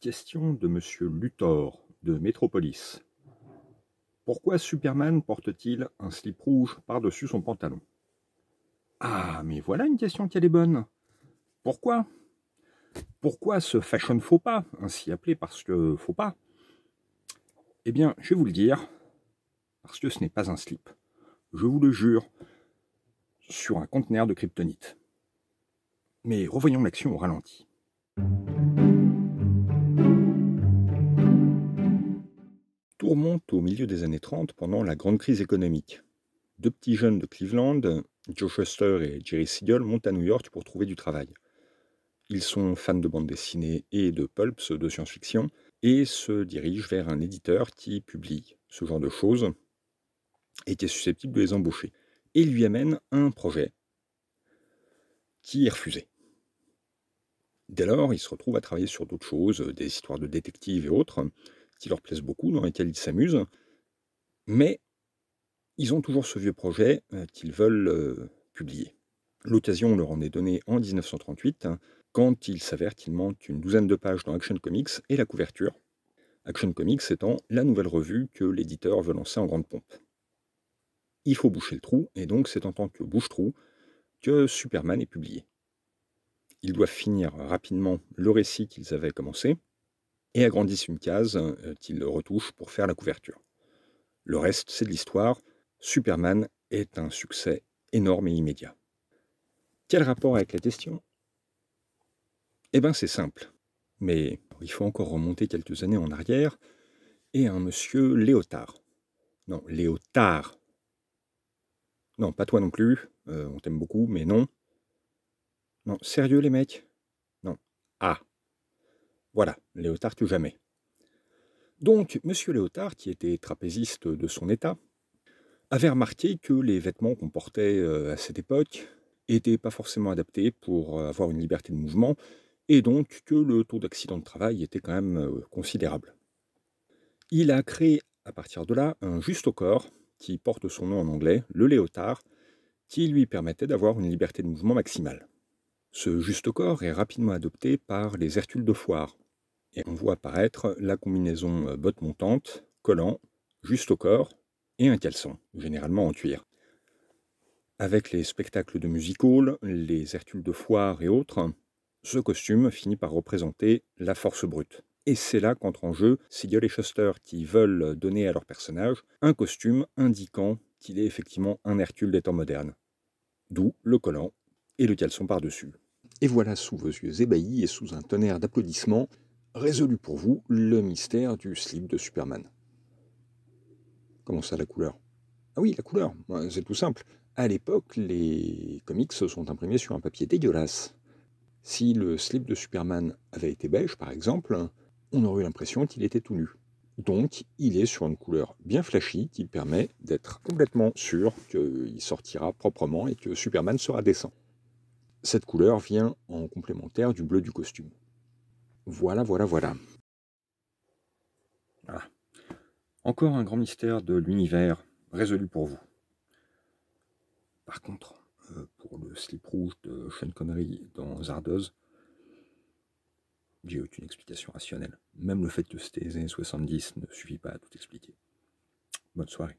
Question de Monsieur Luthor, de Métropolis. Pourquoi Superman porte-t-il un slip rouge par-dessus son pantalon? Ah, mais voilà une question qui est bonne. Pourquoi? Pourquoi ce fashion faux pas, ainsi appelé parce que faux pas? Eh bien, je vais vous le dire, parce que ce n'est pas un slip. Je vous le jure, sur un conteneur de kryptonite. Mais revoyons l'action au ralenti. Tout remonte au milieu des années 30 pendant la grande crise économique. Deux petits jeunes de Cleveland, Joe Shuster et Jerry Siegel, montent à New York pour trouver du travail. Ils sont fans de bande dessinée et de pulps de science-fiction et se dirigent vers un éditeur qui publie ce genre de choses et qui est susceptible de les embaucher. Et il lui amène un projet qui est refusé. Dès lors, ils se retrouvent à travailler sur d'autres choses, des histoires de détectives et autres, qui leur plaisent beaucoup, dans lesquelles ils s'amusent, mais ils ont toujours ce vieux projet qu'ils veulent publier. L'occasion leur en est donnée en 1938, quand il s'avère qu'il manque une douzaine de pages dans Action Comics et la couverture. Action Comics étant la nouvelle revue que l'éditeur veut lancer en grande pompe. Il faut boucher le trou, et donc c'est en tant que bouche-trou que Superman est publié. Ils doivent finir rapidement le récit qu'ils avaient commencé, et agrandissent une case qu'ils retouchent pour faire la couverture. Le reste, c'est de l'histoire. Superman est un succès énorme et immédiat. Quel rapport avec la question? Eh bien, c'est simple. Mais il faut encore remonter quelques années en arrière, et un monsieur Léotard. Non, Léotard. Non, pas toi non plus, on t'aime beaucoup, mais non. Non, sérieux les mecs? Non. Ah. Voilà, Léotard que jamais. Donc, monsieur Léotard, qui était trapéziste de son état, avait remarqué que les vêtements qu'on portait à cette époque n'étaient pas forcément adaptés pour avoir une liberté de mouvement, et donc que le taux d'accident de travail était quand même considérable. Il a créé à partir de là un juste au corps, qui porte son nom en anglais, le léotard, qui lui permettait d'avoir une liberté de mouvement maximale. Ce juste au corps est rapidement adopté par les Hercules de foire, et on voit apparaître la combinaison botte montante, collant, juste au corps, et un caleçon, généralement en cuir. Avec les spectacles de music-hall, les Hercules de foire et autres, ce costume finit par représenter la force brute. Et c'est là qu'entrent en jeu Siegel et Shuster qui veulent donner à leur personnage un costume indiquant qu'il est effectivement un Hercule des temps modernes. D'où le collant et le caleçon par-dessus. Et voilà, sous vos yeux ébahis et sous un tonnerre d'applaudissements, résolu pour vous le mystère du slip de Superman. Comment ça, la couleur? Ah oui, la couleur, c'est tout simple. À l'époque, les comics sont imprimés sur un papier dégueulasse. Si le slip de Superman avait été beige, par exemple, on aurait eu l'impression qu'il était tout nu. Donc, il est sur une couleur bien flashy qui permet d'être complètement sûr qu'il sortira proprement et que Superman sera décent. Cette couleur vient en complémentaire du bleu du costume. Voilà. Ah. Encore un grand mystère de l'univers résolu pour vous. Par contre, pour le slip rouge de Sean Connery dans Zardoz, j'ai aucune explication rationnelle. Même le fait que c'était les années 70 ne suffit pas à tout expliquer. Bonne soirée.